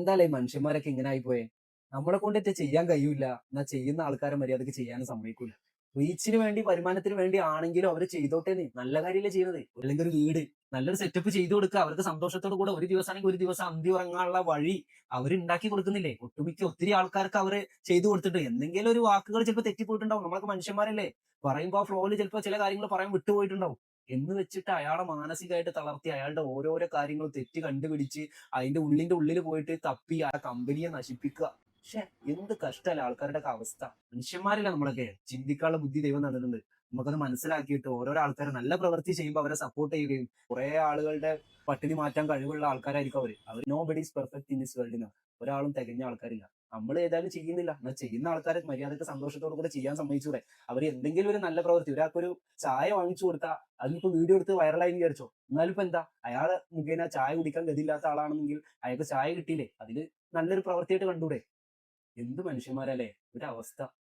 എന്താല്ലേ മനുഷ്യന്മാരൊക്കെ ഇങ്ങനെ ആയിപ്പോയെ? നമ്മളെ കൊണ്ടേറ്റെ ചെയ്യാൻ കഴിയൂല്ല. എന്നാ ചെയ്യുന്ന ആൾക്കാരെ മര്യാദക്ക് ചെയ്യാനും സമ്മതിക്കൂല. റീച്ചിന് വേണ്ടി വരുമാനത്തിന് വേണ്ടി ആണെങ്കിലും അവര് ചെയ്തോട്ടേന്ന്. നല്ല കാര്യല്ലേ ചെയ്യുന്നത്. അല്ലെങ്കിൽ ഒരു വീട് നല്ലൊരു സെറ്റപ്പ് ചെയ്തു കൊടുക്കുക. അവർക്ക് സന്തോഷത്തോടു കൂടെ ഒരു ദിവസാണെങ്കിൽ ഒരു ദിവസം അന്തി ഉറങ്ങാനുള്ള വഴി അവര് ഉണ്ടാക്കി കൊടുക്കുന്നില്ലേ? ഒട്ടുമിക്ക ഒത്തിരി ആൾക്കാർക്ക് അവര് ചെയ്തു കൊടുത്തിട്ട് എന്തെങ്കിലും ഒരു വാക്കുകൾ ചിലപ്പോൾ തെറ്റിപ്പോയിട്ടുണ്ടാവും. നമ്മളൊക്കെ മനുഷ്യന്മാരല്ലേ? പറയുമ്പോ ആ ഫ്ലോയില് ചിലപ്പോ ചില കാര്യങ്ങൾ പറയാൻ വിട്ടുപോയിട്ടുണ്ടാവും. എന്ന് വെച്ചിട്ട് അയാളെ മാനസികമായിട്ട് തളർത്തി അയാളുടെ ഓരോരോ കാര്യങ്ങളും തെറ്റ് കണ്ടുപിടിച്ച് അതിന്റെ ഉള്ളിന്റെ ഉള്ളിൽ പോയിട്ട് തപ്പി ആ കമ്പനിയെ നശിപ്പിക്കുക. പക്ഷെ എന്ത് കഷ്ടമല്ല ആൾക്കാരുടെയൊക്കെ അവസ്ഥ. മനുഷ്യന്മാരല്ല നമ്മളൊക്കെ. ചിന്തിക്കാനുള്ള ബുദ്ധി ദൈവം തന്നിട്ടുണ്ട്. നമുക്കത് മനസ്സിലാക്കിയിട്ട് ഓരോരോ ആൾക്കാരെ നല്ല പ്രവൃത്തി ചെയ്യുമ്പോൾ അവരെ സപ്പോർട്ട് ചെയ്യുകയും കുറെ ആളുകളുടെ പട്ടിണി മാറ്റാൻ കഴിവുള്ള ആൾക്കാരായിരിക്കും അവര്. Nobody is perfect in this world. ഒരാളും തികഞ്ഞ ആൾക്കാരില്ല. നമ്മൾ ഏതായാലും ചെയ്യുന്നില്ല. എന്നാൽ ചെയ്യുന്ന ആൾക്കാരെ മര്യാദക്ക് സന്തോഷത്തോടു കൂടെ ചെയ്യാൻ സമ്മതിച്ചൂടെ? അവർ എന്തെങ്കിലും ഒരു നല്ല പ്രവൃത്തി, ഒരാൾക്കൊരു ചായ വാങ്ങിച്ചു കൊടുത്താൽ അതിനിപ്പോ വീഡിയോ എടുത്ത് വൈറലായി വിചാരിച്ചോ, എന്നാലും ഇപ്പൊ എന്താ, അയാള് മുഖേന ചായ കുടിക്കാൻ ഗതിയില്ലാത്ത ആളാണെങ്കിൽ അയാൾക്ക് ചായ കിട്ടിയില്ലേ, അതില് നല്ലൊരു പ്രവൃത്തിയായിട്ട് കണ്ടൂടെ? എന്ത് മനുഷ്യന്മാരല്ലേ, ഒരു അവസ്ഥ.